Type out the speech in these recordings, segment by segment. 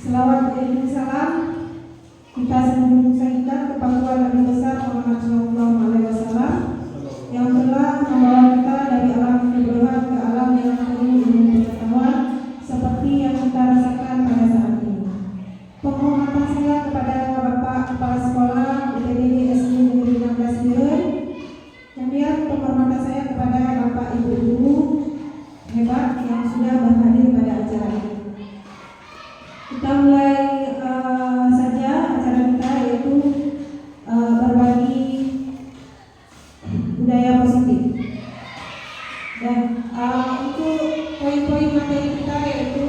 Selawat dan salam kita sampaikan kepada Nabi besar Muhammad Sallallahu Alaihi Wasallam yang telah membawa kita dari alam kebodohan ke alam yang penuh ilmu pengetahuan seperti yang kita rasakan pada saat ini. Penghormatan saya kepada Bapak Kepala Sekolah UPTD SD Negeri 16 Biren. Kemudian penghormatan saya kepada Bapak Ibu Guru hebat yang sudah berhadir pada acara ini. Kita mulai saja acara kita, yaitu berbagi budaya positif. Dan untuk poin-poin materi kita yaitu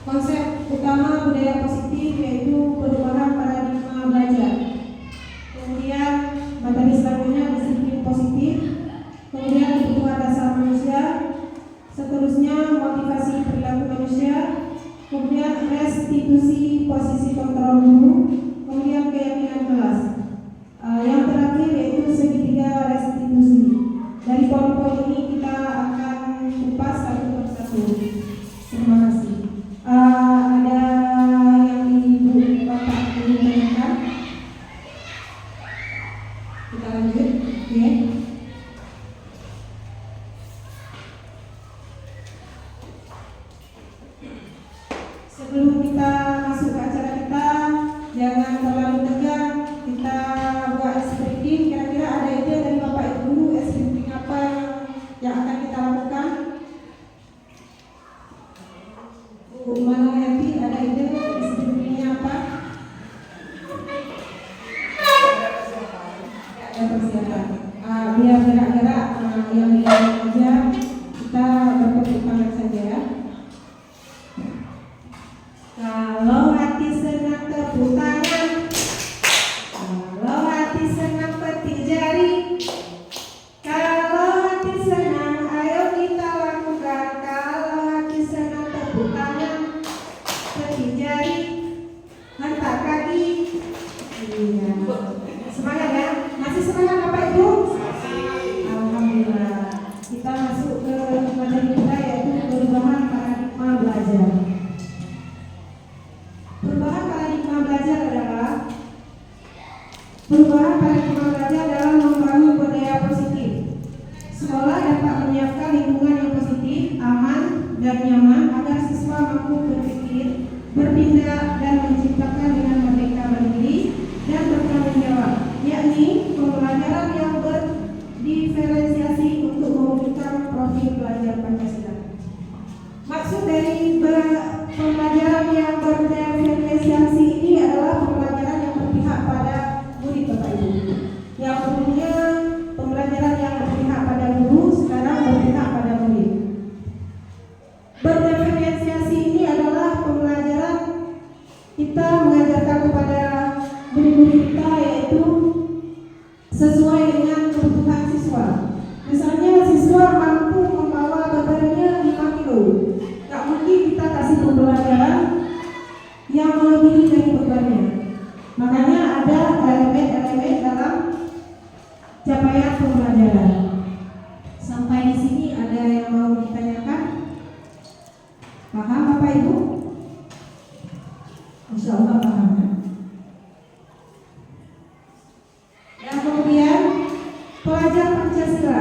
konsep utama budaya positif, yaitu perubahan paradigma belajar. Kemudian materi selanjutnya disiplin positif. Kemudian kebutuhan dasar manusia. Seterusnya motivasi perilaku manusia. Kemudian restitusi posisi kontrol guru. Kemudian keyakinan kelas. Yang terakhir yaitu segitiga restitusi. Dari poin-poin ini kita akan kupas satu persatu. Terima kasih. Ada yang Ibu Bapak ingin tanyakan? Kita lanjut. Oke. Sebelum kita masuk ke acara kita, jangan terlalu tegang. Kita buat scripting. Kira-kira ada ide dari Bapak Ibu Guru scripting apa yang akan kita lakukan? Bu Manayati, ada ide scriptingnya apa? Ada persiapan. Biar gerak-gerak yang aja kita bertepuk tangan saja ya. Kalau hati senang tepuk tangan, kalau hati senang petik jari, kalau hati senang ayo kita lakukan. Kalau hati senang tepuk tangan, petik jari, hentak kaki. Iya. Semangat ya? Masih semangat Bapak Ibu? Alhamdulillah. Kita masuk ke materi kita, yaitu perubahan paradigma belajar. Perubahan paradigma belajar adalah membangun budaya positif. Sekolah dapat menyiapkan lingkungan yang positif, aman, dan nyaman agar siswa mampu berpikir, bertindak, dan menciptakan dengan merdeka berdiri dan bertanggung jawab, yakni pembelajaran yang berdiferensiasi untuk mewujudkan profil pelajar Pancasila. Maksud dari pembelajaran yang berdiferensiasi ini adalah pembelajaran yang berpihak pada murid Bapak Ibu. Yang dulunya pembelajaran yang berpihak pada guru, sekarang berpihak pada murid. Berdiferensiasi ini adalah pembelajaran kita mengajarkan kepada murid-murid kita, yaitu sesuai dengan kebutuhan siswa. Misalnya siswa mampu membawa bebannya 5 kilo. Tak mungkin kita kasih pembelajaran yang melebihi dari bebannya. Makanya ada elemen-elemen dalam capaian pembelajaran. Sampai di sini ada yang mau ditanyakan? Paham Bapak Ibu? Insya Allah paham ya? Dan kemudian pelajar Pancasila.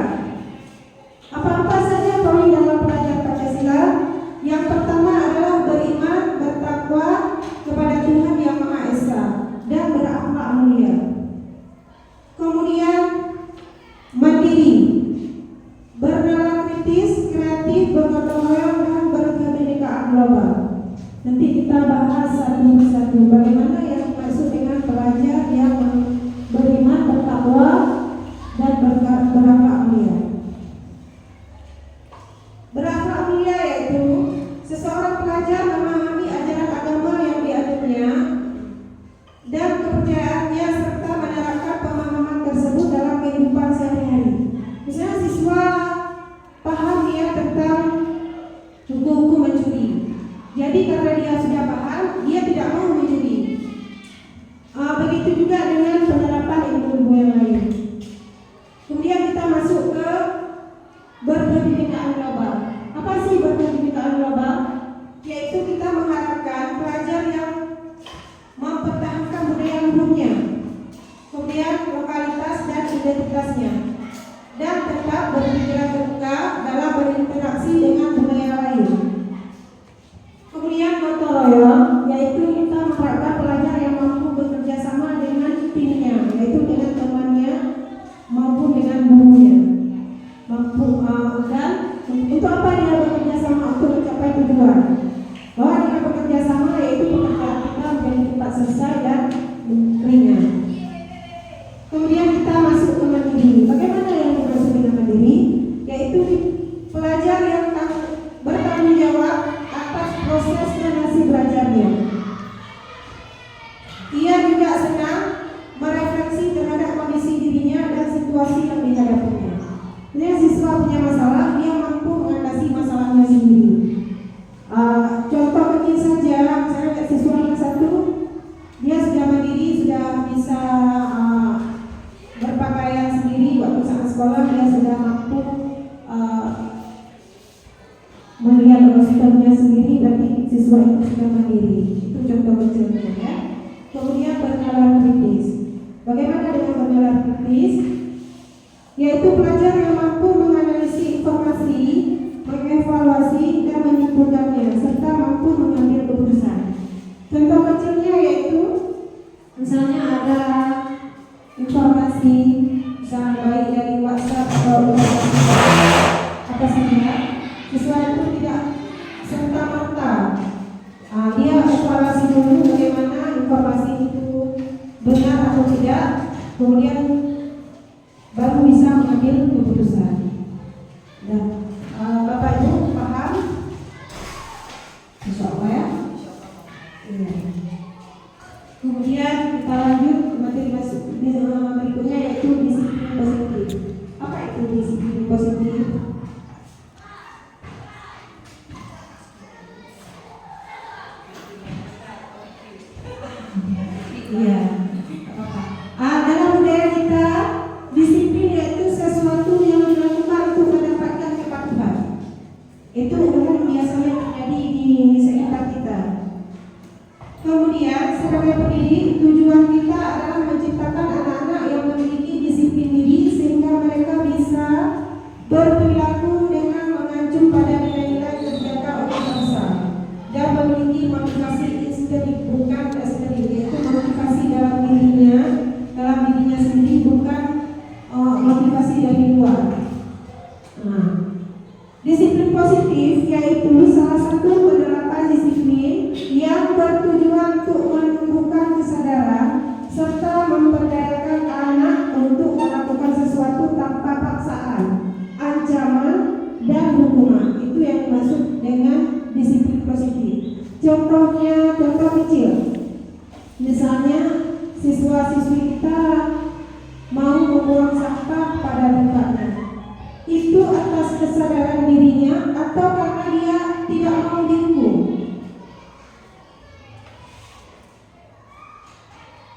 Apa-apa saja poin dalam pelajar Pancasila? Yang pertama adalah beriman, bertakwa kepada Tuhan Yang Maha Esa dan berakhlak mulia. Kemudian mandiri, bernalar kritis, kreatif, bergotong royong, dan berkebinekaan global. Nanti kita bahas satu persatu bagaimana yang dimaksud dengan pelajar yang beriman, bertakwa, dan berakhlak mulia. Berakhlak mulia yaitu seseorang pelajar memahami ajaran agama yang dianutnya dan kepercayaannya serta menerapkan pemahaman tersebut dalam kehidupan sehari-hari. Misalnya siswa paham ya tentang hukum-hukum mencuri. Jadi karena dia sudah paham, dia tidak mau mencuri. Begitu juga dengan penerapan ilmu-ilmu yang lain. Kemudian kita masuk ke berkebinekaan global. Apa sih berkebinekaan global? Yaitu kita dan untuk apa dia bekerja sama untuk mencapai tujuan. Bahwa dengan bekerja sama yaitu pekerjaan kita menjadi cepat selesai dan ringan. Kemudian kita masuk ke mandiri. Bagaimana yang dimaksud dengan mandiri? Yaitu pelajar yang bertanggung jawab atas proses dan hasil belajarnya. Ia juga senang merefleksi terhadap kondisi dirinya dan situasi yang dihadapinya. Jika siswa punya masalah, dia mampu mengatasi masalahnya sendiri. Contoh kecil saja, misalnya siswa kelas 1, dia sudah mandiri, sudah bisa berpakaian sendiri waktu saat sekolah, dia sudah mampu melihat kostumnya sendiri, berarti siswa itu sudah mandiri. Itu contoh kecilnya ya. Kemudian bernalar kritis. Bagaimana dengan bernalar kritis? Yaitu pelajar yang mampu menganalisis informasi, mengevaluasi dan menyimpulkannya, serta mampu mengambil keputusan. Contoh kecilnya yaitu misalnya ada informasi misalnya baik dari WhatsApp atau apa saja, siswa itu tidak serta-merta dia evaluasi dulu bagaimana informasi itu benar atau tidak, kemudian baru bisa mengambil keputusan. Nah, Bapak Ibu paham? Insya Allah ya. Iya. Kemudian kita lanjut ke materi berikutnya yaitu disiplin positif. Apa itu disiplin positif? Iya. Dalam budaya kita, disiplin yaitu sesuatu yang dilakukan untuk mendapatkan kepatuhan. Itu umum biasanya terjadi di sekitar kita. Kemudian sebagai pendidik, tujuan kita adalah menciptakan anak-anak yang memiliki disiplin diri sehingga mereka bisa berperilaku dengan mengacu pada nilai-nilai terjaga oleh bangsa dan memiliki motivasi instinktif bukan ekstrim, yaitu motivasi dalam dirinya sendiri, bukan motivasi dari luar. Nah, disiplin positif yaitu salah satu penerapan disiplin yang bertujuan untuk menumbuhkan kesadaran serta memperdayakan anak untuk melakukan sesuatu tanpa paksaan, ancaman, dan hukuman. Itu yang dimaksud dengan disiplin positif. Contohnya, contoh kecil. Misalnya siswa-siswi kita mau membuang sampah pada tempatnya. Itu atas kesadaran dirinya atau karena dia tidak mau dihukum.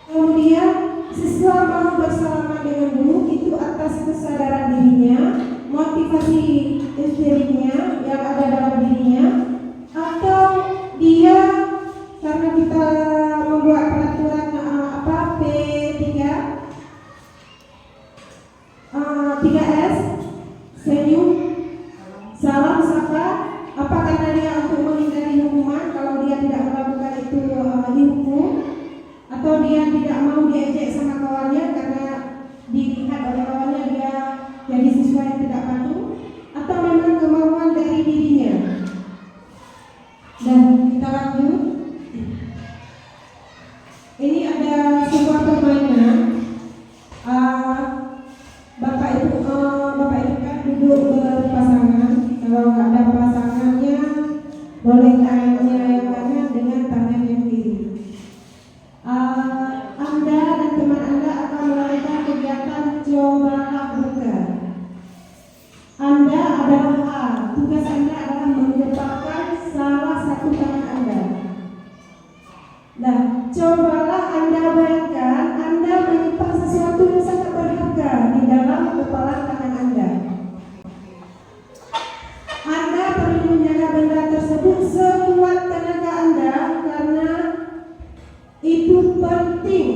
Kemudian siswa mau bersalaman dengan guru, itu atas kesadaran dirinya, motivasi dirinya yang ada dalam dirinya, atau dia karena kita membuat peraturan P3S, senyum, salam sapa, apa karena dia untuk menghindari hukuman kalau dia tidak melakukan itu dihukum, atau dia tidak mau diejek sama kawannya karena dilihat oleh kawannya dia jadi siswa yang tidak patuh, atau memang kemauan dari dirinya. Dan kita lanjut. Ini ada sebuah permainan. Bapak Ibu kan duduk berpasangan. Kalau nggak ada pasangannya, boleh tangannya yang kanan dengan tangan yang kiri. Anda dan teman Anda akan melakukan kegiatan cobalah buka. Anda adalah A. Tugas Anda adalah menggerakkan salah satu tangan Anda. Nah, cobalah Anda bayangkan Anda menyimpan sesuatu yang sangat berharga di dalam kepala tangan Anda. Anda perlu menjaga benda tersebut sekuat tenaga Anda karena itu penting,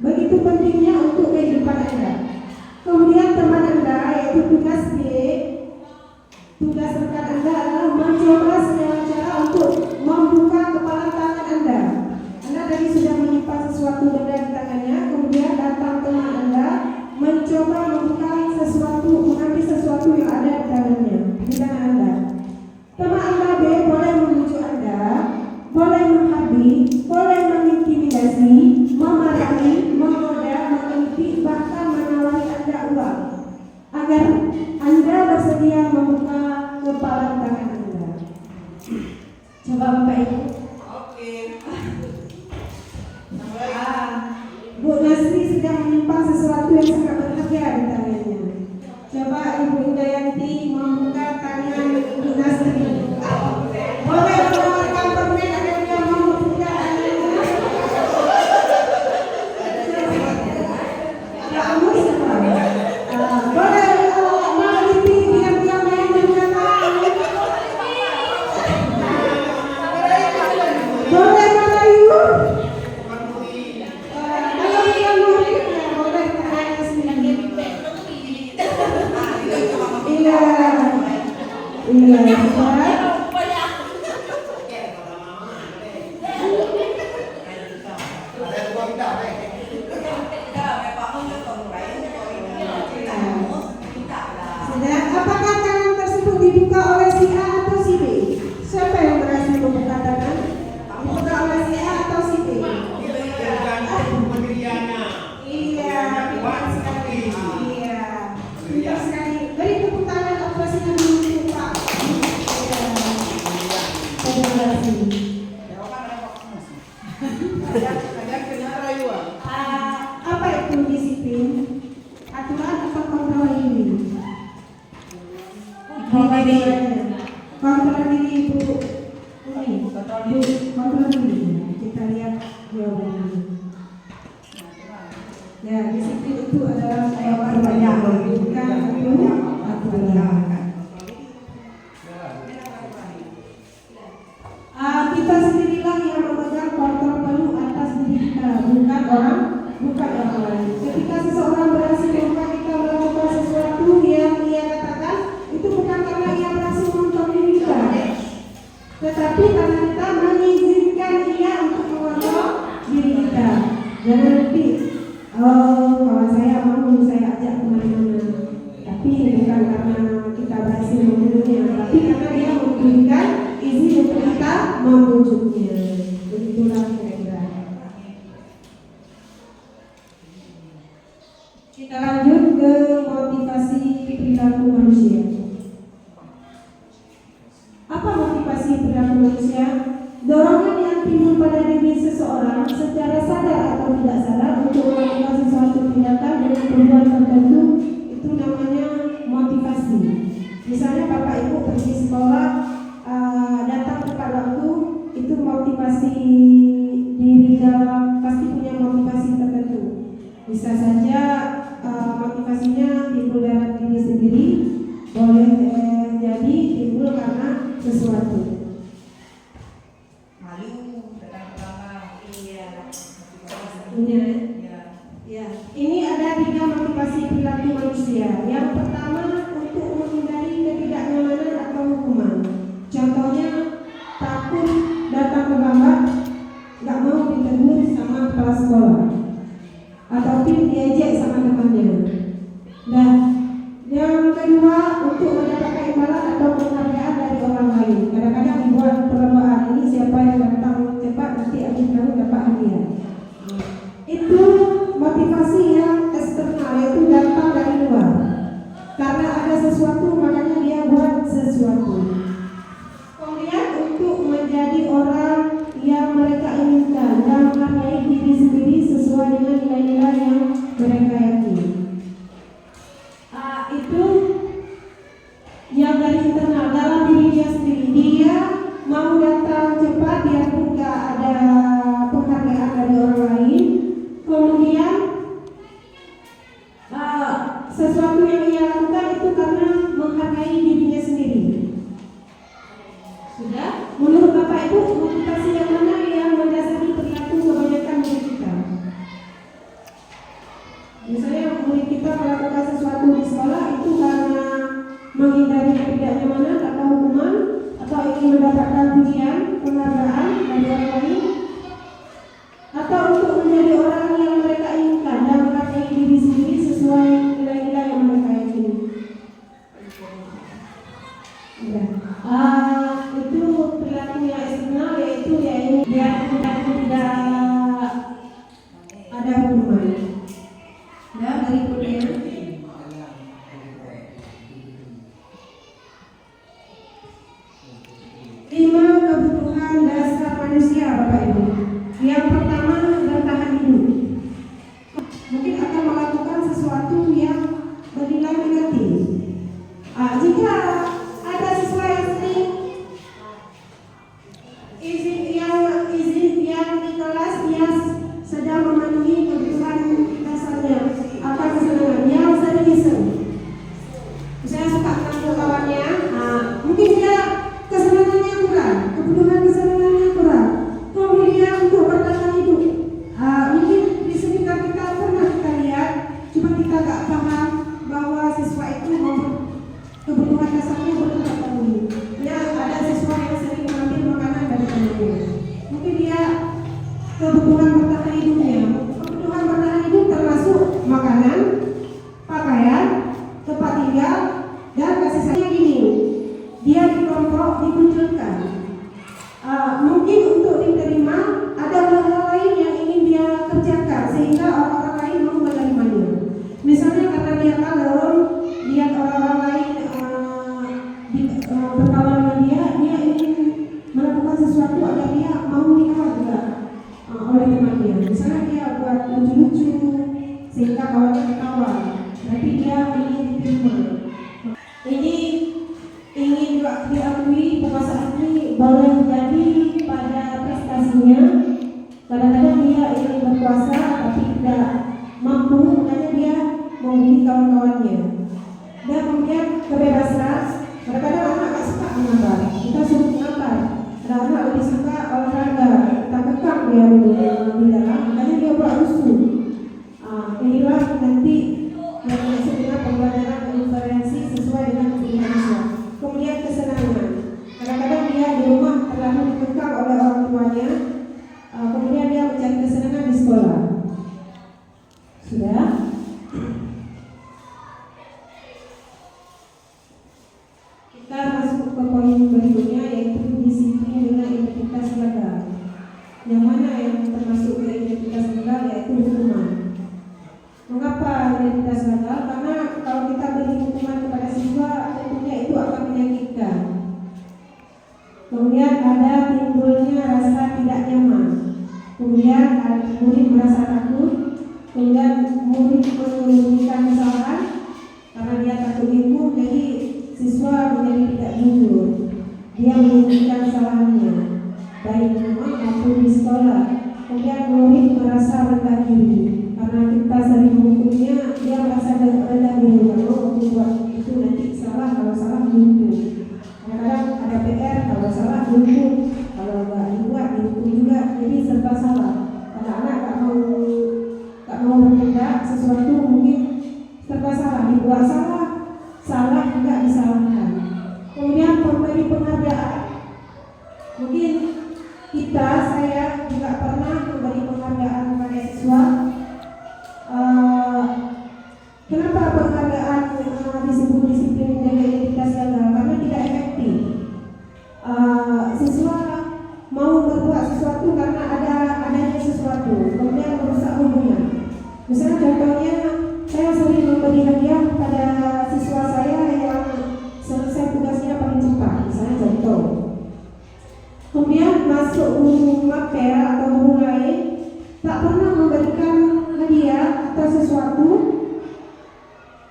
begitu pentingnya untuk kehidupan Anda. Kemudian teman Anda, yaitu tugas B, tugas rekan Anda adalah mencoba segala cara untuk membuka kepala tangan Anda. Anda tadi sudah menyimpan sesuatu benda di tangannya, kemudian datang teman Anda mencoba membuka sesuatu, mengambil sesuatu yang ada di tangannya. bersedia membuka kepala tangan Anda? Coba Bapak Ibu. Oke. Bu Nasri sedang menyimpan sesuatu yang sangat berharga di tangannya. Coba Ibu Indayanti membuka tangan Ibu Nasri. Boleh menawarkan permen agar dia mau membuka tangannya. Ya, boleh meneliti diam-diam yang membuka tangannya. Boleh Melayu. Apakah tangan tersebut dibuka oleh si A atau si B? Siapa yang berhasil membuka tangan? Dibuka oleh si A atau si B? Iya, pintar sekali. Iya, pintar sekali. Beri tepuk tangan operasinya dulu Pak. Terima kasih. Apa itu disiplin? Aturan apa kontrol diri? Kontrol diri Ibu. Kontrol diri. Kita lihat jawabannya. Ya, disiplin itu adalah perbanyakan, bukan aturan. Kita sendirilah yang memegang kontrol penuh atas diri kita, bukan orang lain. Ketika seseorang berhasil membuat kita melakukan sesuatu yang ia katakan, itu bukan karena ia berhasil mengontrol diri kita, tetapi karena kita mengizinkan ia untuk mengontrol diri kita. Jangan nanti, kawan saya mau saya ajak kemana-mana, tapi bukan karena kita berhasil membujuknya, tapi karena dia memberikan izin untuk kita membujuknya. Begitulah kira-kira. Kita lanjut ke motivasi perilaku manusia. Apa motivasi perilaku manusia? Dorongan yang timbul pada diri seseorang secara sadar atau tidak sadar untuk melakukan sesuatu tindakan dengan tujuan tertentu, itu namanya motivasi. Misalnya Bapak Ibu pergi sekolah, datang tepat waktu, itu motivasi diri dalam, pasti punya motivasi tertentu. Bisa saja motivasinya timbul dalam diri sendiri, boleh jadi timbul karena sesuatu. Ya. Ini ada 3 motivasi perilaku manusia. Yang pertama, untuk menghindari ketidaknyamanan atau hukuman. Contohnya, takut datang terlambat, nggak mau ditegur sama kepala sekolah, ataupun diejek sama temannya. Dan yang kedua, untuk mendapatkan imbalan atau penghargaan dari orang lain. Kadang-kadang dibuat perlombaan ini, siapa yang datang cepat nanti akan kamu dapat hadiah. Itu motivasi yang eksternal, yaitu datang dari luar. Karena ada sesuatu, makanya dia buat sesuatu. Kemudian untuk menjadi orang yang mereka inginkan dan menghargai diri sendiri sesuai dengan nilai-nilai yang mereka yakini. Itu yang dari internal, dalam diri dia sendiri. Dia mau datang cepat, dia pun gak ada penghargaan dari orang lain. Kemudian sesuatu yang ia lakukan itu karena menghargai dirinya sendiri. Sudah? Menurut Bapak Ibu, motivasi yang mana yang mendasari perilaku kebanyakan murid kita? Misalnya murid kita melakukan sesuatu di sekolah itu karena menghindari ketidaknyamanan atau hukuman, atau ingin mendapatkan pujian, penghargaan dari orang lain, atau untuk menjadi orang yang mereka inginkan dan menghargai diri sendiri sesuai nilai-nilai yang mereka yakini. Ya. Itu perilaku yang eksternal, yaitu dia tidak ada hukuman. Dan berikutnya 5 kebutuhan dasar manusia, Bapak Ibu. Yang pertama, bertahan hidup. Mungkin akan melakukan sesuatu yang bernilai negatif. Jika ada siswa yang sering izin yang di kelas, dia sedang memenuhi kebutuhan dasarnya, akan kesenangan yang sering iseng. Saya suka menanggung kawannya, mungkin dia kesenangannya kurang, kebutuhan kesenangannya kurang. Kemudian untuk bertahan hidup, mungkin di sekitar kita pernah kita lihat, cuma kita tak paham bahwa siswa itu kebutuhan dasarnya belum terpenuhi. Ya, ada siswa yang sering mengambil makanan dari temannya. Mungkin dia kebutuhan bertahan hidupnya. Kebutuhan bertahan hidup termasuk makanan, pakaian, tempat tinggal, dan kasih sayang ini. Dia di kelompok dikucilkan. Mungkin untuk diterima ada hal-hal lain yang ingin dia kerjakan sehingga orang-orang lain mau menerimanya. Misalnya karena dia kalem, lihat orang-orang lain berkawan dengan dia ingin melakukan sesuatu agar dia mau dikawal juga oleh temannya. Misalnya dia buat lucu-lucu sehingga kawannya dikawal, tapi dia ingin diterima. Ini ingin juga diakui, penguasaan ini boleh jadi pada prestasinya. Kadang-kadang dia ingin berkuasa tapi tidak mampu, makanya dia membuli kawan-kawannya. Dan kemudian kebebasan. Kadang-kadang anak tak suka mengabar, kita suruh mengabar. Anak lebih suka olahraga, kita kekang dia di dalam, makanya dia buat rusuh. Inilah nanti yang disebut dengan pembelajaran inferensi sesuai dengan kebutuhan siswa. Kemudian kesenangan. Kadang-kadang dia di rumah terlalu dikekang oleh orang tuanya, kemudian dia mencari kesenangan di sekolah. Sudah? Kita masuk ke poin berikutnya, yaitu disiplin dengan integritas legal. Yang mana yang termasuk ke integritas legal yaitu hukuman. Mengapa integritas legal? Karena kalau kita beri hukuman kepada siswa, tentunya itu akan menyakitkan. Kemudian ada timbulnya rasa tidak nyaman. Kemudian murid merasa takut. Kemudian murid menyembunyikan kesalahan karena dia takut dihukum, jadi siswa menjadi tidak jujur. Dia menyembunyikan kesalahannya baik di rumah maupun di sekolah. Kemudian murid merasa rendah diri karena kita sering menghukumnya, dia merasa rendah diri. Kalau buat itu nanti salah, kalau salah dihukum. Kadang-kadang ada PR, kalau salah dihukum, kalau nggak dibuat dihukum juga. Jadi serba salah. Anak-anak tak mau bertindak sesuatu, mungkin serba salah, dibuat salah, salah juga disalahkan. Kemudian memberi penghargaan. Mungkin saya juga pernah memberi penghargaan kepada siswa. Kenapa penghargaan disebut disiplin menjaga identitas legal? Karena tidak efektif. Siswa mau berbuat sesuatu karena adanya sesuatu, kemudian merusak hubungan. Misalnya contohnya, saya sering memberi hadiah pada siswa saya yang selesai tugasnya paling cepat, misalnya contoh. Kemudian masuk guru mapel atau guru lain tak pernah memberikan hadiah atau sesuatu,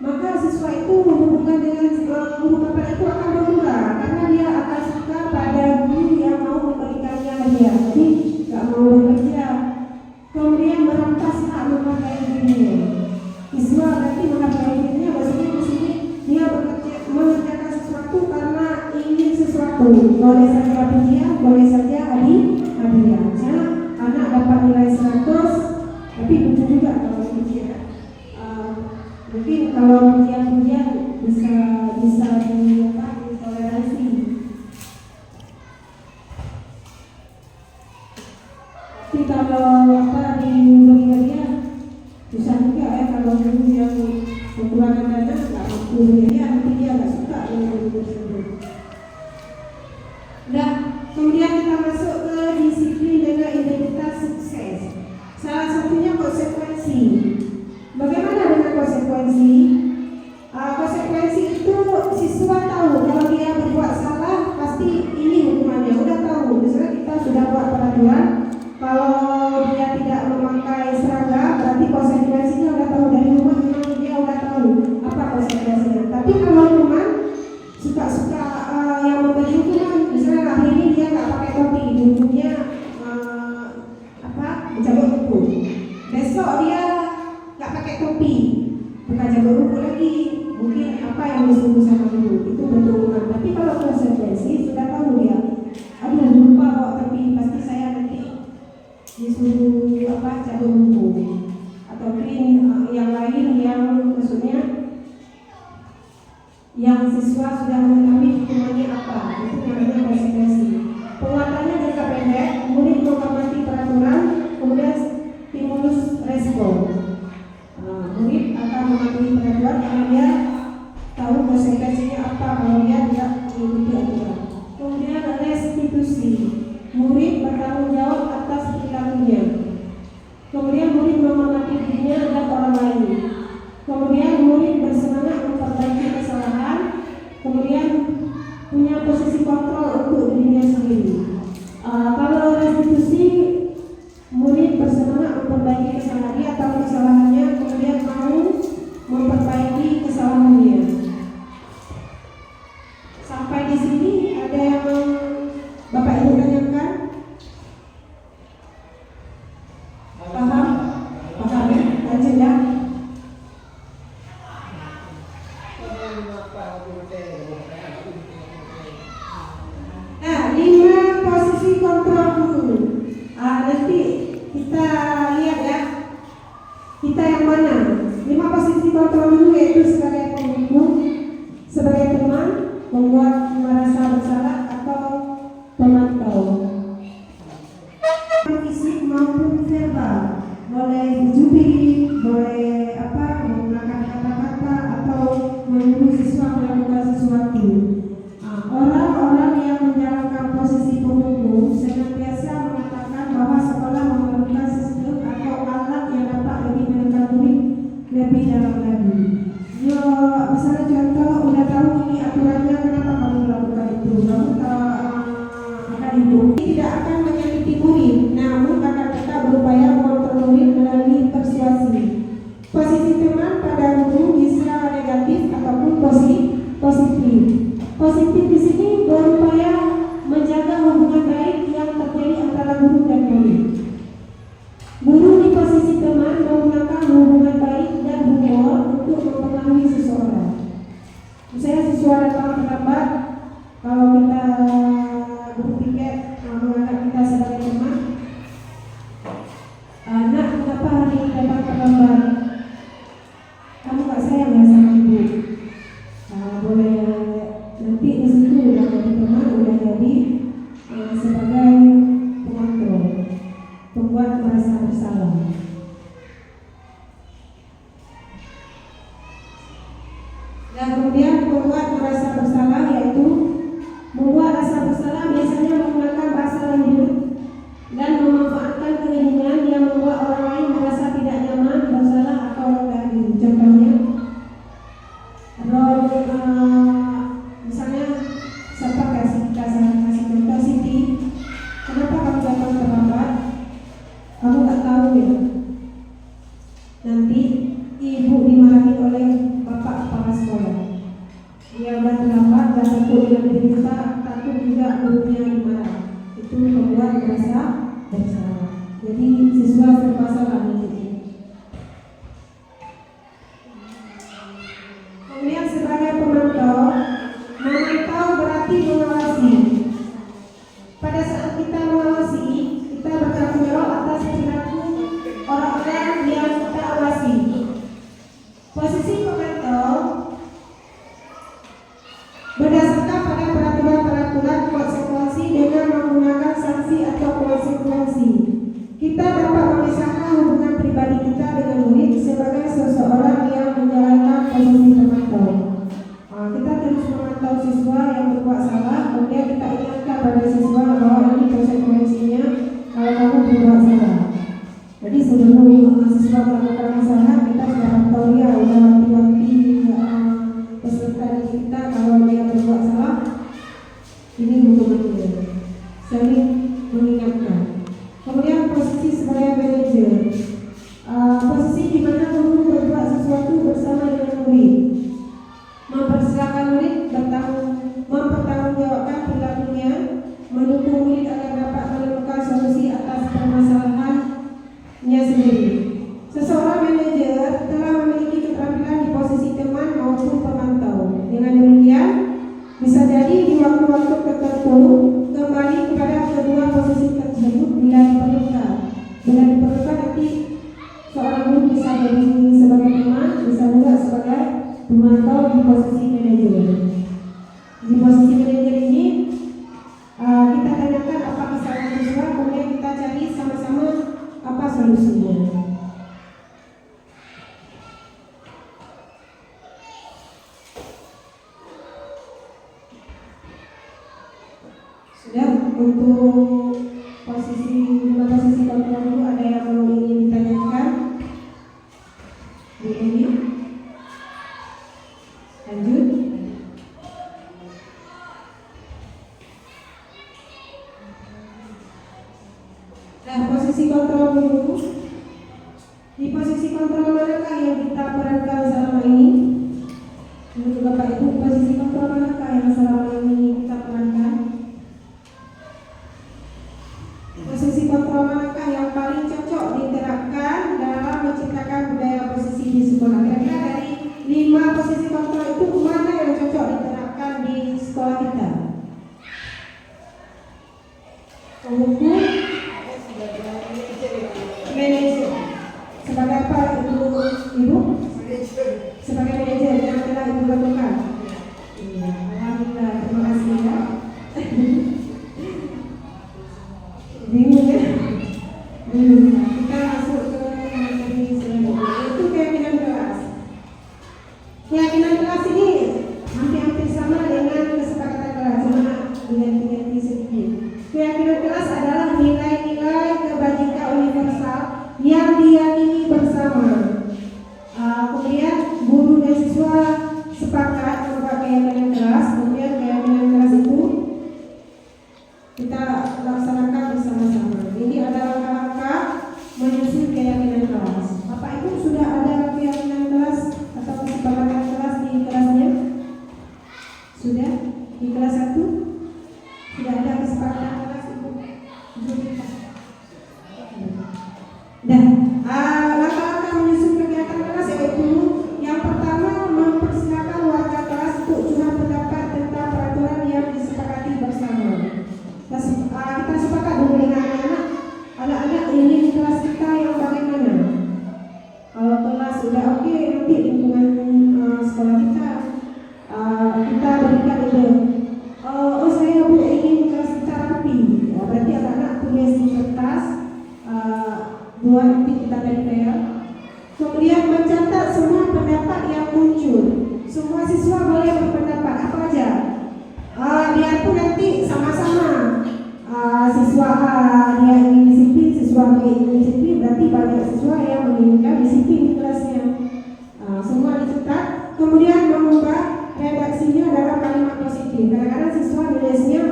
maka siswa itu hubungan dengan guru mapel itu akan berkurang karena dia akan suka pada guru yang mau memberikannya hadiah, jadi tak mau bekerja. Kemudian merampas hak menghargai dirinya. Siswa berarti menghargai dirinya, maksudnya di sini dia mengerjakan sesuatu karena ingin sesuatu. Boleh saja pujian, boleh saja hadiah. Misalnya anak dapat nilai 100, tapi butuh juga kalau pujian. Mungkin kalau pujian bisa ditoleransi. Tapi kalau di media bisa juga kalau guru yang kekurangan dana nggak mampu ya, nanti dia nggak suka dengan guru tersebut. Nah, kemudian kita masuk ke disiplin dengan identitas sukses. Salah satunya konsekuensi. Bagaimana dengan konsekuensi? apa yang disuruh sama guru, itu berturunan. Tapi kalau konsekuensi sudah tahu dia, aduh lupa kok, tapi pasti saya nanti disuruh cabut buku atau yang lain yang maksudnya yang siswa sudah mengetahui hukumannya apa, itu namanya konsekuensi. Penguatannya jangka pendek, murid menghormati peraturan, kemudian stimulus respon. Murid akan mematuhi peraturan karena dia tahu konsekuensinya apa kalau dia tidak mengikuti aturan. Kemudian restitusi, murid bertanggung jawab atas perilakunya. Kemudian murid menghormati dirinya dan orang lain. Kemudian murid bersemangat memperbaiki kesalahan. Kemudian punya posisi kontrol untuk dirinya sendiri. Kalau restitusi, murid bersemangat memperbaiki kesalahan dia atau kesalahannya, kemudian mau memperbaiki kesalahannya. Sampai di sini ada yang Bapak Ibu tanyakan? Paham? Paham ya? Lanjut ya. Nah, 5 posisi kontrol guru. Nanti kita lihat ya, kita yang mana? 5 posisi kontrol guru yaitu sebagai pembimbing, sebagai teman, membuat merasa bersalah atau pemantau. Fisik maupun verbal, boleh berjubir, boleh menggunakan kata-kata atau menyuruh siswa melakukan sesuatu. Orang-orang yang menjalankan posisi pemukul senantiasa mengatakan bahwa sekolah memerlukan sistem atau alat yang dapat lebih mengetahui lebih dalam lagi. Misalnya contoh, udah tahu ini aturannya, kenapa kamu melakukan itu? Kamu akan itu tidak akan menyakiti murid, namun akan tetap berupaya mengontrol murid melalui persuasi. Posisi teman pada guru bisa negatif ataupun positif. Positif di sini berupaya menjaga hubungan baik yang terjadi antara guru dan murid. Guru di posisi teman menggunakan hubungan baik dan humor untuk mempengaruhi seseorang. Misalnya siswa datang terlambat, kalau kita guru piket menganggap kita sebagai teman, nak kenapa hari ini datang terlambat? Kamu gak sayang ya sama ibu? Boleh nanti di situ udah jadi teman, udah jadi sebagai pengontrol, pembuat merasa bersalah. Dan kemudian membuat merasa bersalah yaitu membuat rasa bersalah biasanya menggunakan bahasa lembut dan memanfaatkan keinginan yang membuat orang lain merasa tidak nyaman, bersalah atau rendah diri. Contohnya, misalnya siapa kasih contoh Siti, kenapa kamu datang terlambat? Kamu tak tahu ya? Nanti ibu dimarahi oleh bapak kepala sekolah. Dia udah terlambat dan takut dengan diri kita, takut juga gurunya dimarah. Itu membuat merasa bersalah. Jadi siswa serba salah nanti. Kemudian sebagai pemantau, memantau berarti mengawasi. Pada saat kita mengawasi, kita bertanggung jawab atas perilaku orang-orang yang kita awasi. Posisi pemantau berdasarkan pada peraturan-peraturan konsekuensi dengan menggunakan sanksi atau konsekuensi. Kita dapat memisahkan hubungan pribadi kita dengan murid sebagai seseorang yang menjalankan posisi pemantau. Kita terus memantau siswa yang berbuat salah waktu-waktu tertentu kembali kepada kedua posisi tersebut bila diperlukan. Bila diperlukan nanti seorang guru bisa jadi sebagai teman, bisa juga sebagai pemantau di posisi manajer. Di posisi manajer ini kita tanyakan apa kesalahan siswa, kemudian kita cari sama-sama apa solusinya. Sudah, untuk posisi kontrol dulu, ada yang mau ingin ditanyakan? Ini lanjut. Nah, posisi kontrol dulu. Di posisi kontrol manakah yang kita perankan selama ini? Menurut Bapak Ibu, posisi kontrol manakah yang selama ini kita perankan? Posisi kontrol manakah yang paling cocok diterapkan dalam menciptakan budaya posisi di sekolah? Kira-kira dari 5 posisi kontrol itu mana yang cocok diterapkan di sekolah kita? Pengukur, manajer. Sebagai apa Ibu? Sebagai manajer yang telah Ibu lakukan. Iya, alhamdulillah, terima kasih ya. Bingung ya? Kita masuk ke materi selanjutnya, itu keyakinan kelas. Keyakinan kelas ini hampir sama dengan kesepakatan kelas, cuma diganti-ganti sedikit. Keyakinan kelas adalah nilai-nilai kebajikan universal yang diyakini bersama. Kemudian guru dan siswa sepakat membuat keyakinan kelas, kemudian keyakinan kelas itu kita laksanakan bersama-sama. Ini adalah langkah-langkah menyusun keyakinan kelas. Bapak Ibu sudah ada keyakinan kelas atau kesepakatan kelas di kelasnya? Sudah? Di kelas 1? Sudah ada kesepakatan kelas Ibu? Dan langkah-langkah menyusun kegiatan kelas yaitu yang pertama, mempersilakan warga kelas untuk curhat pendapat tentang peraturan yang disepakati bersama. Kita sepakat dulu dengan anak-anak ini kelas kita yang bagaimana. Kalau kelas sudah oke, nanti lingkungan sekolah kita berikan ide. Oh saya Bu ingin kelas kita rapi. Berarti anak-anak tulis di kertas, buat nanti kita tempel. Kemudian mencatat semua pendapat yang muncul. Semua siswa boleh berpendapat apa aja. Biarpun nanti sama-sama siswa dia ingin disiplin, siswa B ingin disiplin, berarti banyak siswa yang menginginkan disiplin di kelasnya. Semua dicatat, kemudian mengubah redaksinya dalam kalimat positif. Kadang-kadang siswa nulisnya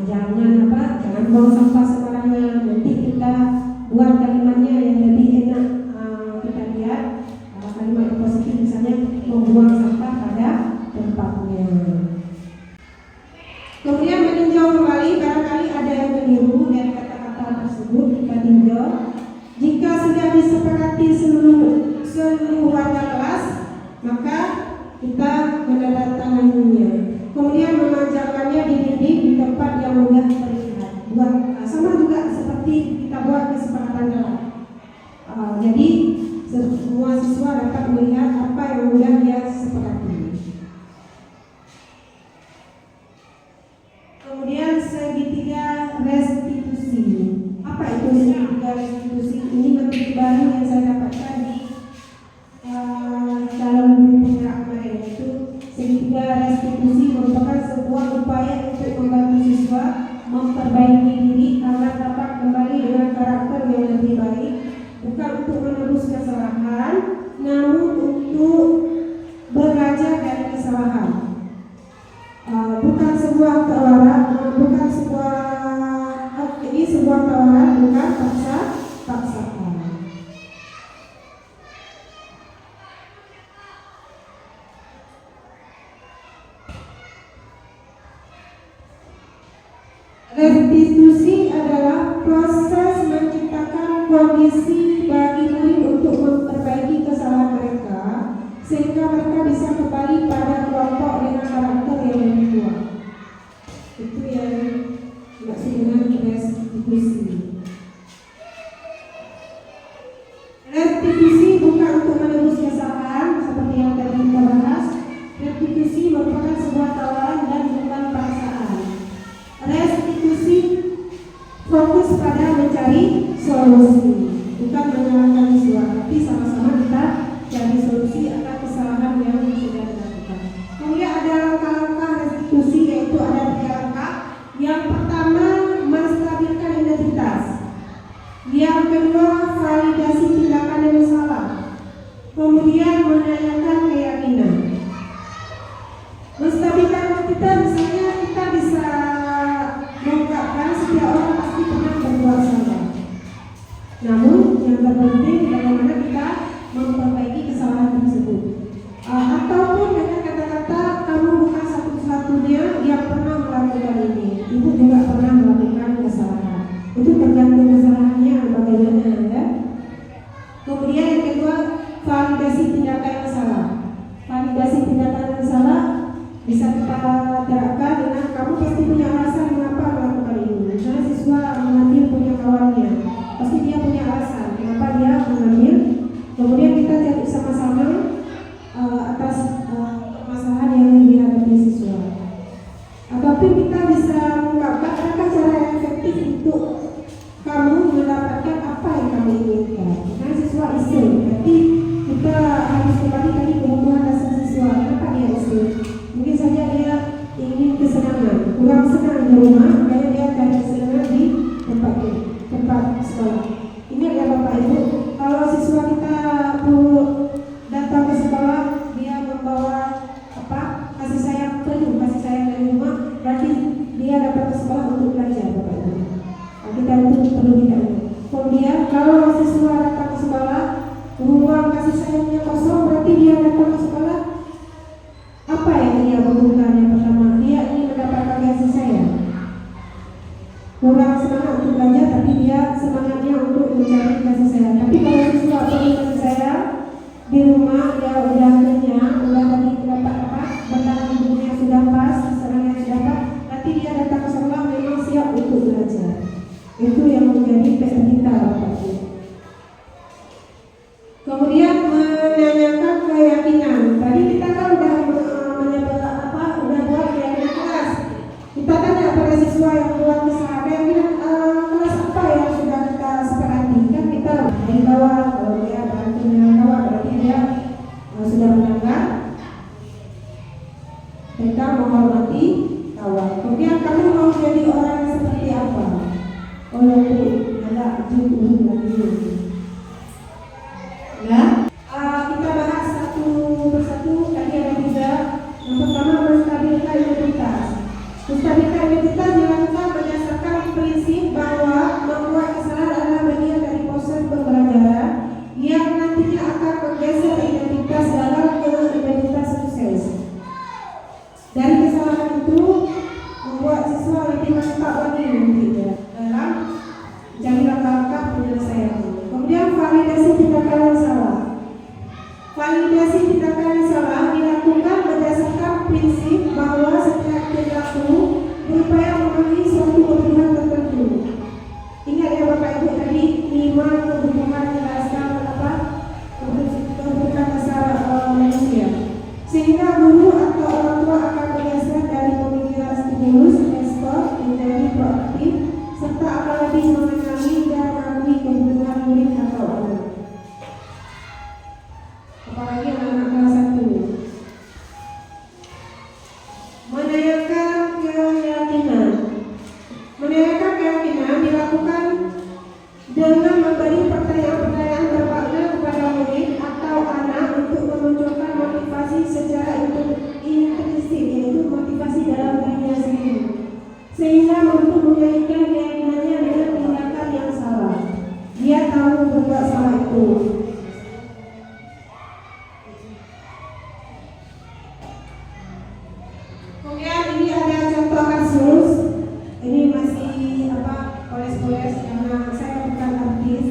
jangan buang sampah sembarangan. Nanti kita buat kalimatnya yang lebih enak. Kita lihat kalimat yang positif, misalnya membuang sampah pada tempatnya. Kemudian meninjau kembali, barangkali ada yang keliru dari kata-kata tersebut, kita tinjau. Jika sudah disepakati seluruh warga kelas, maka kita menandatanganinya. Kemudian mengajarkannya di dinding di tempat yang mudah terlihat. Sama juga seperti kita buat kesepakatan kelas. Jadi semua siswa dapat melihat apa yang mudah dia sepakati. Kemudian segitiga restitusi. Apa itu segitiga restitusi? Ini bentuk baru yang saya dapatkan di dalam guru penggerak kemarin, yaitu segitiga restitusi merupakan sebuah upaya untuk membantu siswa memperbaiki diri agar dapat kembali dengan karakter yang lebih baik, bukan untuk menebus kesalahan, namun untuk belajar dari kesalahan. Bukan sebuah tawaran, ini sebuah tawaran, bukan paksaan. Restitusi adalah proses menciptakan kondisi bagi murid untuk memperbaiki kesalahan mereka, sehingga mereka bisa kembali pada kelompok dengan karakter yang kita misalnya kita bisa mengungkapkan setiap orang pasti pernah berbuat salah. Namun yang terpenting bagaimana kita memperbaiki kesalahan tersebut. Ataupun dengan kata-kata kamu bukan satu-satunya yang pernah melakukan ini. Ibu juga pernah melakukan kesalahan. Itu tergantung kesalahannya bagaimana ya. Kemudian yang kedua, validasi tindakan yang salah. Validasi tindakan yang salah bisa kita terapkan dengan kamu pasti punya alasan mengapa melakukan ini. Misalnya siswa mengambil punya kawannya, pasti dia punya alasan kenapa dia mengambil. Kemudian kita cari sama-sama atas permasalahan yang dihadapi siswa. Ataupun kita bisa mengungkapkan apakah cara yang efektif untuk kamu mendapatkan apa yang kamu inginkan. Nah, siswa isu, berarti kita harus kembali tadi kebutuhan dasar siswa. Kenapa dia isu? Mungkin saja dia ingin kesenangan, kurang senang di rumah, makanya dia cari kesenangan di tempat sekolah. Ini ya Bapak Ibu, kalau siswa kita datang ke sekolah, dia membawa kasih sayang penuh, kasih sayang dari rumah, berarti dia datang ke sekolah untuk belajar Bapak Ibu. Kita itu perlu kita. Kemudian kalau siswa datang ke sekolah, ruang kasih sayangnya kosong, berarti dia datang ke sekolah. Apa yang dia butuhkan? Yang pertama, dia ingin mendapatkan kasih sayang. Kurang semangat untuk belajar, tapi dia semangatnya untuk mencari kasih sayang. Tapi kalau siswa perlu kasih sayang di rumah, dia udah kenyang, udah tadi dapat bertahan hidupnya sudah pas, kesenangannya sudah pas, berarti dia datang ke sekolah memang siap untuk belajar. Itu yang menjadi PR kita Bapak Ibu. Kemudian menanyakan keyakinan. Tadi kita kan udah buat keyakinan kelas. Kita tanya pada siswa yang buat keyakinan kelas apa yang sudah kita sepakati. Kan kita dari bawah, kalau dia bantu dengan bawah berarti dia sudah melanggar. Kita menghormati kawan. Kemudian kamu mau jadi orang yang seperti apa? Oleh ada judul lagi. Ya, kita bahas satu persatu. Tadi ada tiga. Yang pertama, menstabilkan identitas. Menstabilkan identitas dilakukan berdasarkan prinsip bahwa membuat kesalahan adalah bagian dari proses pembelajaran yang nantinya akan menggeser identitas dalam ke identitas sukses. Dari kesalahan itu membuat siswa lebih mantap lagi nantinya dalam mencari langkah-langkah penyelesaian. Kemudian validasi tindakan yang salah. Validasi tindakan yang salah dilakukan berdasarkan prinsip bahwa setiap perilaku berupaya memenuhi suatu kebutuhan tertentu. Ingat ya Bapak Ibu tadi 5 kebutuhan dasar kebutuhan dasar manusia. Sehingga guru atau orang tua akan bergeser dari pemikiran stimulus respon menjadi proaktif serta akan lebih mengenali dan mengakui kebutuhan murid atau anak. Apalagi anak-anak kelas 1. Menanyakan keyakinan. Menanyakan keyakinan dilakukan dengan memberi pertanyaan-pertanyaan bermakna kepada murid atau anak untuk memunculkan motivasi secara intrinsik, yaitu motivasi dalam dirinya sendiri, sehingga mampu mengaitkan keyakinannya dengan tindakan yang salah. Dia tahu berbuat salah itu. Kemudian ini ada contoh kasus. Ini masih poles-poles karena saya bukan artis.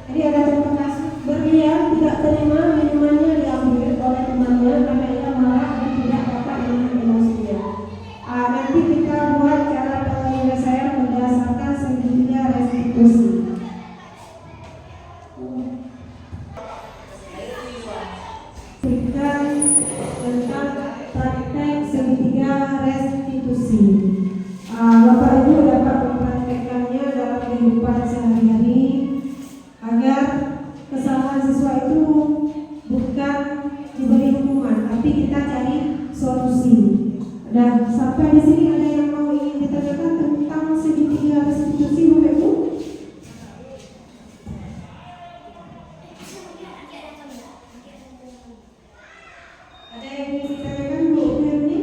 Jadi ada contoh kasus berlian tidak terima minumannya diambil oleh temannya karena ia marah dan tidak dapat menahan emosinya. Nanti kita buat cara penyelesaian berdasarkan segitiga restitusi. Tentang praktek segitiga restitusi. Bapak Ibu dapat mempraktekkannya dalam kehidupan sehari-hari agar kesalahan siswa itu bukan diberi hukuman, tapi kita cari solusi. Dan sampai di sini ada yang mau ingin ditanyakan tentang segitiga restitusi Bapak Ibu? Ada yang ingin ditanyakan Bu Herni?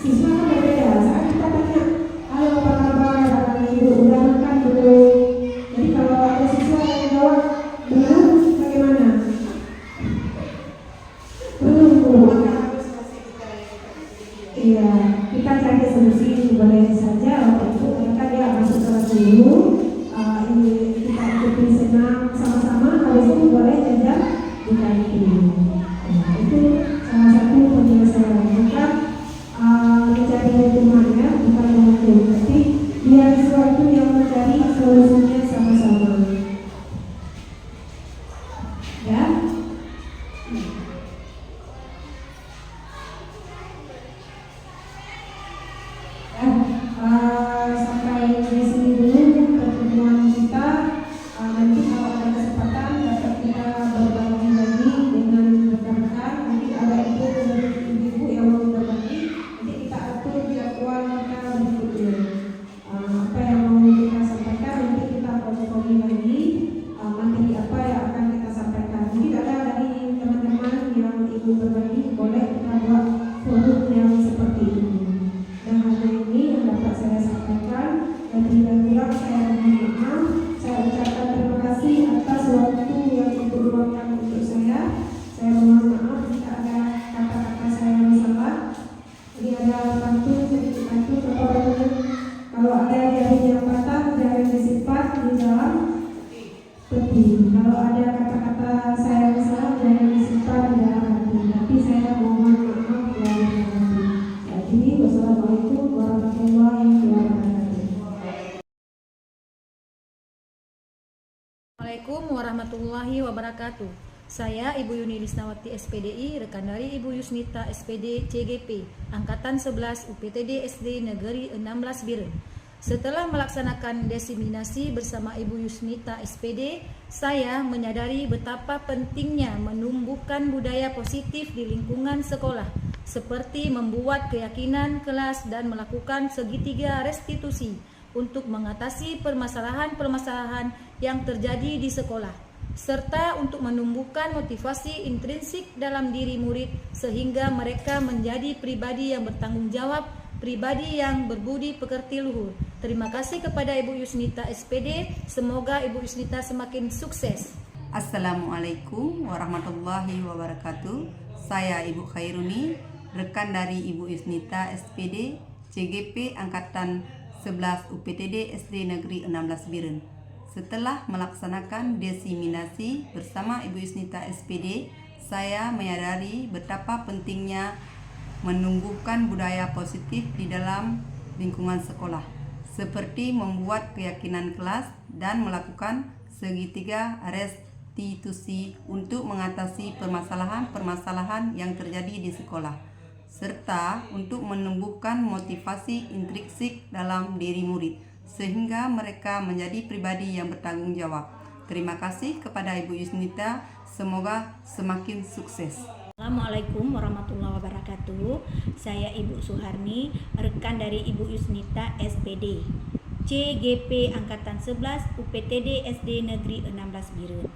Siswa kan berbeda. Saat kita tanya, halo apa kabar kakak ibu, udah makan belum? Jadi kalau ada siswa yang jawab belum, bagaimana? Belum bu. Iya, kita cari solusi boleh saja waktu itu mereka dia masuk kelas dulu. Ini kita ikuti senam sama-sama, habis itu boleh jajan di kantin. Nah, itu salah satu penyelesaian. Bukan mencari hukuman ya, bukan menghukum, tapi biar sesuatu yang mencari solusinya sama-sama. Ya. Sampai di sini dulu pertemuan kita. Nanti kalau ada kesempatan dapat kita berbagi lagi dengan rekan-rekan. Nanti ada ibu yang mau berbagi. Nanti kita atur jadwal kita berikutnya. Apa yang mau kita sampaikan nanti kita kongsi lagi. Materi apa yang akan kita sampaikan. Mungkin ada dari teman-teman yang ibu berbagi, boleh kita buat forum yang seperti ini. Dan hal ini yang dapat saya sampaikan, dan tidak kurang saya mohon maaf. Saya ucapkan terima kasih atas waktu yang ibu luangkan untuk saya. Saya mohon maaf jika ada kata-kata saya yang salah. Jadi ada pantun, sedikit pantun kalau ada jari yang patah, jangan disimpan di dalam peti. Kalau ada kata-kata saya yang salah, jangan disimpan di dalam hati. Tapi saya mohon maaf lahir dan batin. Jadi wassalamualaikum warahmatullahi wabarakatuh. Assalamualaikum warahmatullahi wabarakatuh. Saya Ibu Yuni Lisnawati SPDI, rekan dari Ibu Yusnita SPD CGP, Angkatan 11 UPTD SD Negeri 16 Biren. Setelah melaksanakan diseminasi bersama Ibu Yusnita SPD, saya menyadari betapa pentingnya menumbuhkan budaya positif di lingkungan sekolah, seperti membuat keyakinan kelas dan melakukan segitiga restitusi untuk mengatasi permasalahan-permasalahan yang terjadi di sekolah, serta untuk menumbuhkan motivasi intrinsik dalam diri murid sehingga mereka menjadi pribadi yang bertanggung jawab, pribadi yang berbudi pekerti luhur. Terima kasih kepada Ibu Yusnita SPD. Semoga Ibu Yusnita semakin sukses. Assalamualaikum warahmatullahi wabarakatuh. Saya Ibu Khairuni, rekan dari Ibu Yusnita SPD CGP Angkatan 11 UPTD SD Negeri 16 Biren. Setelah melaksanakan diseminasi bersama Ibu Yusnita SPD, saya menyadari betapa pentingnya menumbuhkan budaya positif di dalam lingkungan sekolah, seperti membuat keyakinan kelas dan melakukan segitiga restitusi untuk mengatasi permasalahan-permasalahan yang terjadi di sekolah, serta untuk menumbuhkan motivasi intrinsik dalam diri murid sehingga mereka menjadi pribadi yang bertanggung jawab. Terima kasih kepada Ibu Yusnita, semoga semakin sukses. Assalamualaikum warahmatullahi wabarakatuh. Saya Ibu Suharni, rekan dari Ibu Yusnita SPD CGP Angkatan 11 UPTD SD Negeri 16 Biren.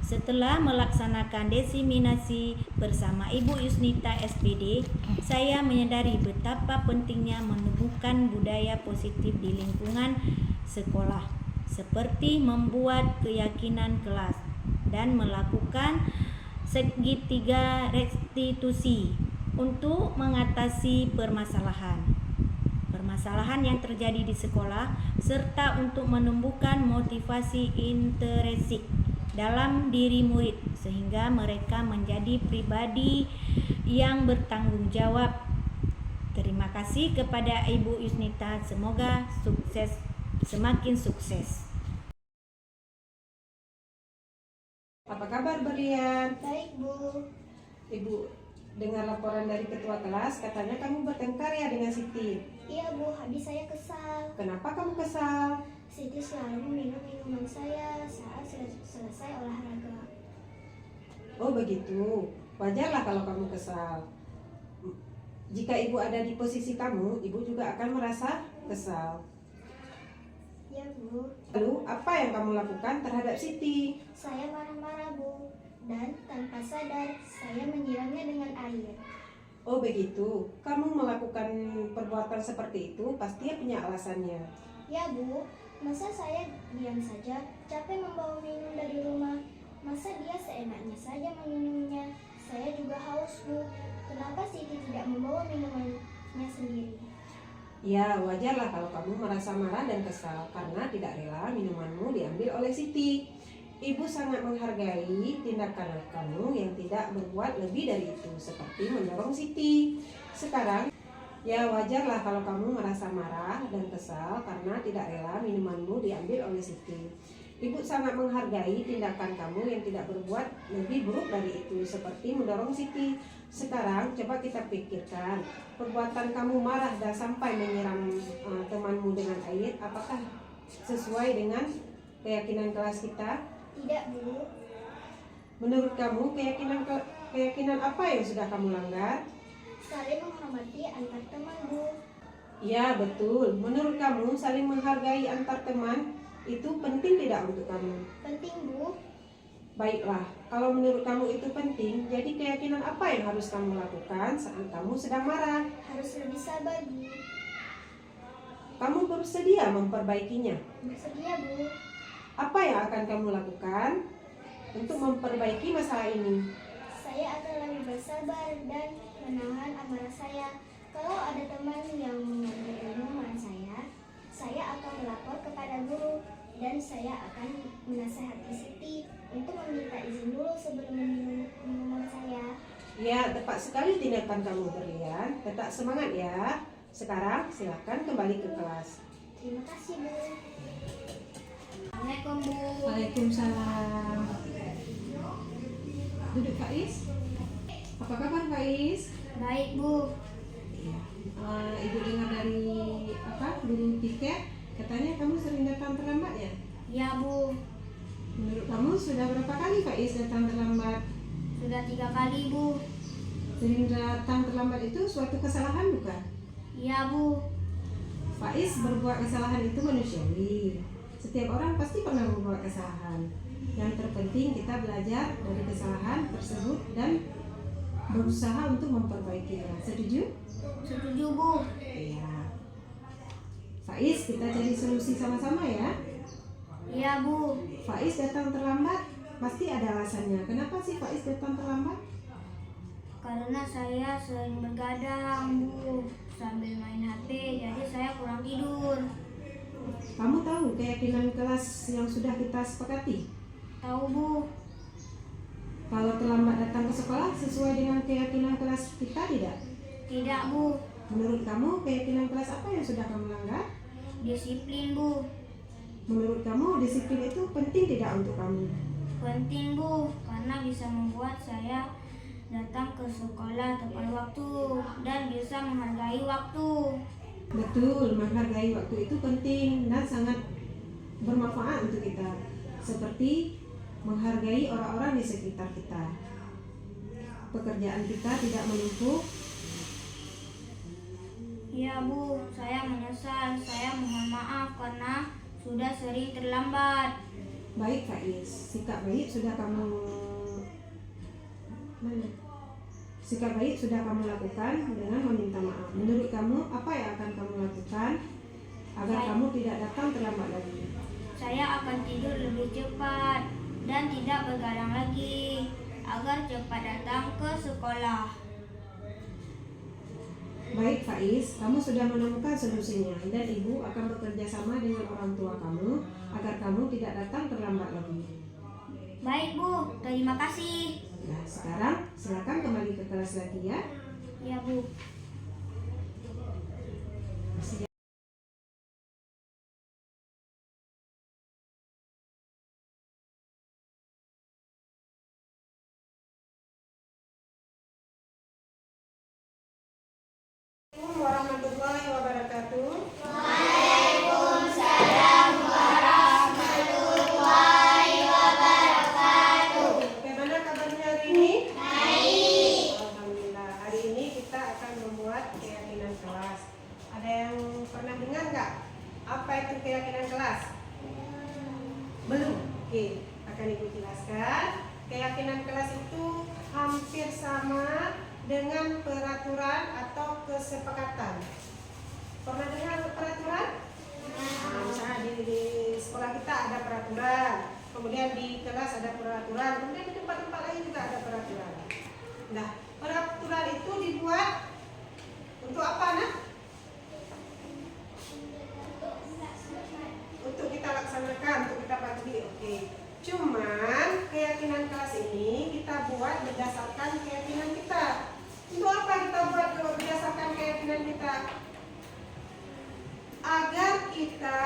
Setelah melaksanakan diseminasi bersama Ibu Yusnita SPD, saya menyadari betapa pentingnya menumbuhkan budaya positif di lingkungan sekolah, seperti membuat keyakinan kelas dan melakukan segitiga restitusi untuk mengatasi permasalahan yang terjadi di sekolah, serta untuk menumbuhkan motivasi intrinsik dalam diri murid sehingga mereka menjadi pribadi yang bertanggung jawab. Terima kasih kepada Ibu Yusnita, semoga sukses, semakin sukses. Apa kabar Berlian? Baik, Bu. Ibu dengar laporan dari ketua kelas, katanya kamu bertengkar ya dengan Siti. Iya, Bu. Habis saya kesal. Kenapa kamu kesal? Siti selalu minum minuman saya saat selesai olahraga. Oh begitu, wajarlah kalau kamu kesal. Jika ibu ada di posisi kamu, ibu juga akan merasa kesal. Ya, Bu. Lalu apa yang kamu lakukan terhadap Siti? Saya marah-marah, Bu. Dan tanpa sadar, saya menyiramnya dengan air. Oh begitu, kamu melakukan perbuatan seperti itu pasti punya alasannya. Ya Bu, masa saya diam saja, capek membawa minum dari rumah. Masa dia seenaknya saja meminumnya? Saya juga haus Bu, kenapa Siti tidak membawa minumannya sendiri? Ya wajarlah kalau kamu merasa marah dan kesal karena tidak rela minumanmu diambil oleh Siti. Ibu sangat menghargai tindakan kamu yang tidak berbuat lebih dari itu, seperti mendorong Siti. Sekarang, ya wajarlah kalau kamu merasa marah dan kesal karena tidak rela minumanmu diambil oleh Siti. Ibu sangat menghargai tindakan kamu yang tidak berbuat lebih buruk dari itu, seperti mendorong Siti. Sekarang, coba kita pikirkan, perbuatan kamu marah dan sampai menyiram temanmu dengan air, apakah sesuai dengan keyakinan kelas kita? Tidak Bu, Menurut kamu, keyakinan apa yang sudah kamu langgar? saling menghormati antar teman Bu. Ya, betul. Menurut kamu, saling menghargai antar teman itu penting tidak untuk kamu? Penting Bu, Baiklah, kalau menurut kamu itu penting, jadi keyakinan apa yang harus kamu lakukan saat kamu sedang marah? harus lebih sabar Bu. Kamu bersedia memperbaikinya? Bersedia Bu, Apa yang akan kamu lakukan untuk memperbaiki masalah ini? saya akan lebih bersabar dan menahan amarah saya. Kalau ada teman yang mengambil minuman saya akan melapor kepada guru dan saya akan menasihati Siti untuk meminta izin dulu sebelum meminum minuman saya. Ya, tepat sekali tindakan kamu, Berlian. Tetap semangat ya. Sekarang silakan kembali ke kelas. Terima kasih Bu. Assalamualaikum Bu. Waalaikumsalam. Duduk Faiz. Apa kabar Faiz? Baik Bu. Iya. Ibu dengar dari guru tiket, katanya kamu sering datang terlambat ya? Ya Bu, Menurut kamu sudah berapa kali Faiz datang terlambat? sudah 3 kali Bu. Sering datang terlambat itu suatu kesalahan bukan? Iya Bu. Faiz berbuat kesalahan itu manusiawi. Setiap orang pasti pernah membuat kesalahan. Yang terpenting kita belajar dari kesalahan tersebut dan berusaha untuk memperbaikinya. Setuju? Setuju Bu. Iya. Faiz, kita cari solusi sama-sama ya. Iya Bu. Faiz datang terlambat, pasti ada alasannya. Kenapa sih Faiz datang terlambat? Karena saya sering bergadang Bu sambil main HP, jadi saya kurang tidur. Kamu tahu keyakinan kelas yang sudah kita sepakati? Tahu Bu? Kalau terlambat datang ke sekolah sesuai dengan keyakinan kelas kita tidak? Tidak Bu. Menurut kamu keyakinan kelas apa yang sudah kamu langgar? Disiplin Bu. Menurut kamu disiplin itu penting tidak untuk kamu? Penting Bu, karena bisa membuat saya datang ke sekolah tepat waktu dan bisa menghargai waktu. Betul, menghargai waktu itu penting dan sangat bermanfaat untuk kita. Seperti menghargai orang-orang di sekitar kita. Pekerjaan kita tidak menumpuk. Iya Bu, saya menyesal. Saya mohon maaf karena sudah sering terlambat. Baik Faiz, sikap baik sudah kamu lakukan dengan meminta maaf. Menurut kamu apa yang akan kamu lakukan agar kamu tidak datang terlambat lagi? Saya akan tidur lebih cepat dan tidak begadang lagi agar cepat datang ke sekolah. Baik Faiz, kamu sudah menemukan solusinya dan ibu akan bekerja sama dengan orang tua kamu agar kamu tidak datang terlambat lagi. Baik Bu, terima kasih. Nah sekarang silakan kembali ke kelas lagi ya. Ya Bu. Assalamualaikum warahmatullahi wabarakatuh. Bagaimana kabarnya hari ini? Baik. Alhamdulillah. Hari ini kita akan membuat keyakinan kelas. Ada yang pernah dengar nggak? Apa itu keyakinan kelas? Belum. Oke, akan ibu jelaskan. Keyakinan kelas itu hampir sama dengan peraturan atau kesepakatan. Pernah dengar peraturan? Nah, misalnya di sekolah kita ada peraturan, kemudian di kelas ada peraturan, kemudian di tempat-tempat lain juga ada peraturan. Nah, peraturan itu dibuat untuk apa, nak? Untuk kita laksanakan, untuk kita patuhi. Oke. Cuman keyakinan kelas ini kita buat berdasarkan keyakinan kita. Untuk apa kita buat berdasarkan keyakinan kita? Agar kita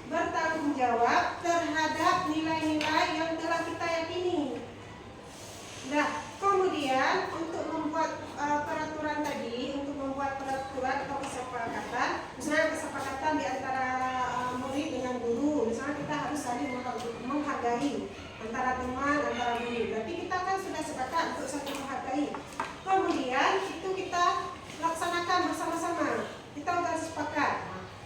bertanggung jawab terhadap nilai-nilai yang telah kita yakini. Nah, kemudian untuk membuat peraturan tadi, untuk membuat peraturan atau kesepakatan, misalnya kesepakatan di antara murid dengan guru, misalnya kita harus saling menghargai antara teman, antara guru. Berarti kita kan sudah sepakat untuk saling menghargai. Kemudian itu kita laksanakan bersama-sama. Kita sudah sepakat.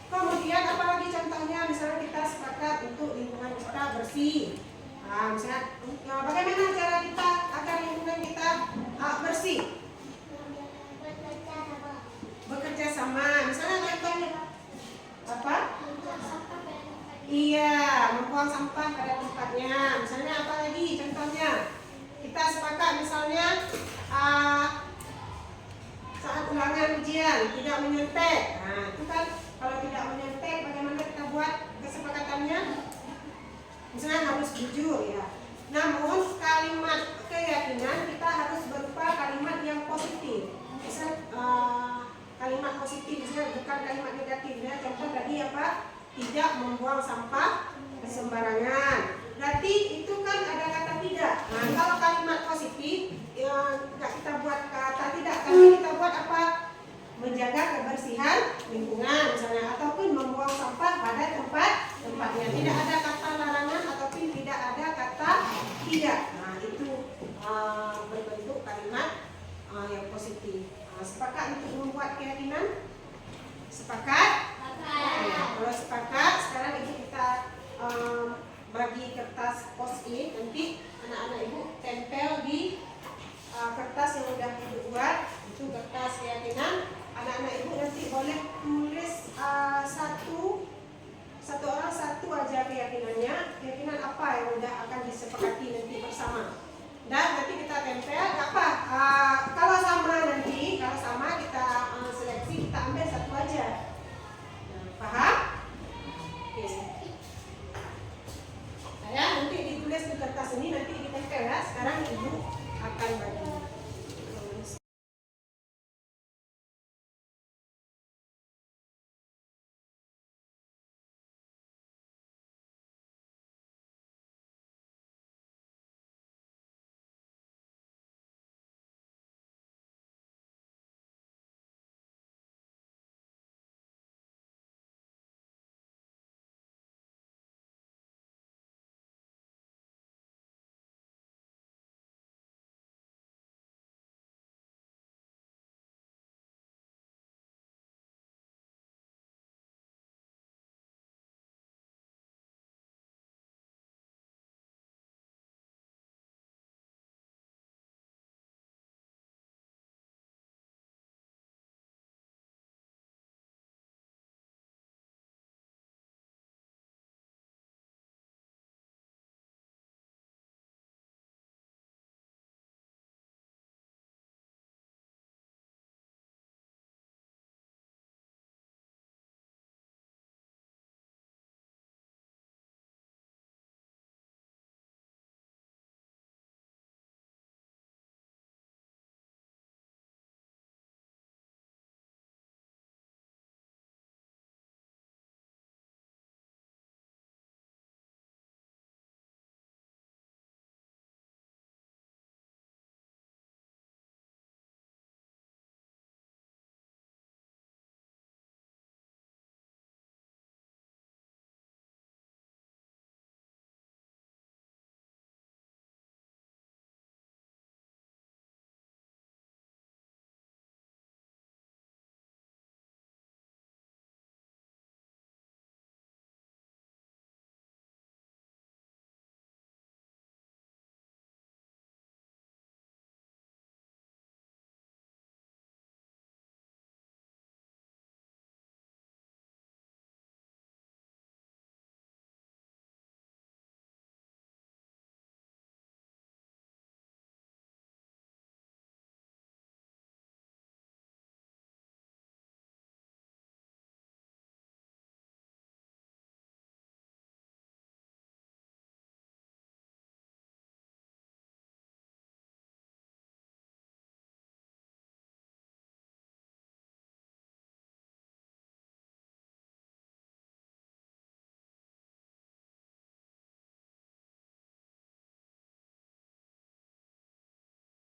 Kemudian apalagi contohnya, misalnya kita sepakat untuk lingkungan kita bersih. Nah, misalnya bagaimana cara kita agar lingkungan kita bersih? Bekerja sama. Misalnya contohnya apa? Iya, membuang sampah pada tempatnya. Misalnya apa lagi contohnya? Kita sepakat misalnya saat ulangan ujian tidak menyontek. Nah, itu kan kalau tidak menyontek, bagaimana kita buat kesepakatannya? Misalnya harus jujur ya. Namun kalimat keyakinan kita harus berupa kalimat yang positif. Misalnya kalimat positif, misalnya bukan kalimat negatif. Ya. Contoh tadi apa? Tidak membuang sampah sembarangan. Berarti itu kan ada kata tidak. Nah, kalau kalimat positif nggak kita buat kata tidak, tapi kita buat apa? Menjaga kebersihan lingkungan misalnya, ataupun membuang sampah pada tempatnya. Tidak ada kata larangan ataupun tidak ada kata tidak. Nah, itu berbentuk kalimat yang positif. Sepakat untuk membuat keyakinan? Sepakat? Ya, kalau sepakat, sekarang ibu kita bagi kertas post-it. Nanti anak-anak ibu tempel di kertas yang sudah ibu buat. Itu kertas keyakinan. Anak-anak ibu nanti boleh tulis satu orang satu aja keyakinannya. Keyakinan apa yang sudah akan disepakati nanti bersama. Dan nanti kita tempel apa? Kalau sama nanti, kalau sama kita seleksi, kita ambil satu aja.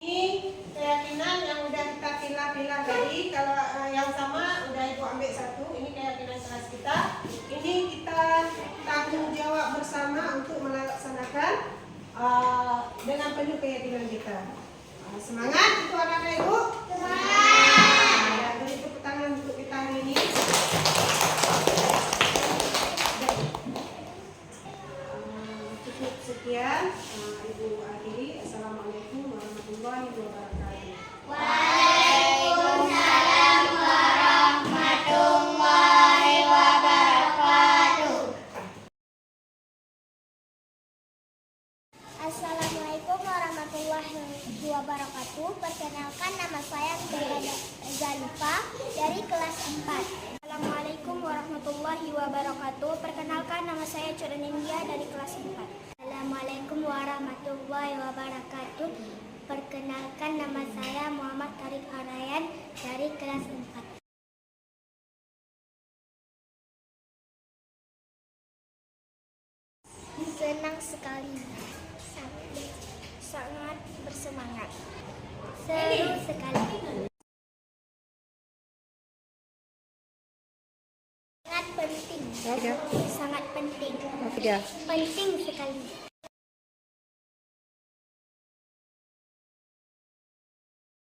Ini keyakinan yang udah kita pilah-pilah tadi. Kalau yang sama udah Ibu ambil satu. Ini keyakinan kelas kita. Ini kita tanggung jawab bersama untuk melaksanakan dengan penuh keyakinan kita. Semangat untuk anak-anak Ibu. Semangat. Ya, beri tepuk tangan untuk kita hari ini. Cukup sekian. Ibu akhiri. Assalamualaikum warahmatullahi wabarakatuh. Waalaikumsalam warahmatullahi wabarakatuh. Assalamualaikum warahmatullahi wabarakatuh. Perkenalkan, nama saya Zalifa dari kelas 4. Assalamualaikum warahmatullahi wabarakatuh. Perkenalkan, nama saya Curenindia dari kelas 4. Assalamualaikum warahmatullahi wabarakatuh. Perkenalkan, nama saya Muhammad Tarik Arayan dari kelas 4. Senang sekali, sangat bersemangat, seru sekali, sangat penting, sangat penting, penting sekali.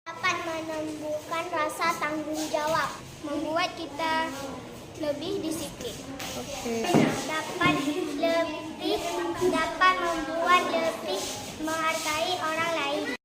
Dapat menumbuhkan rasa tanggung jawab, membuat kita lebih disiplin. Dapat membuat lebih menghargai orang lain.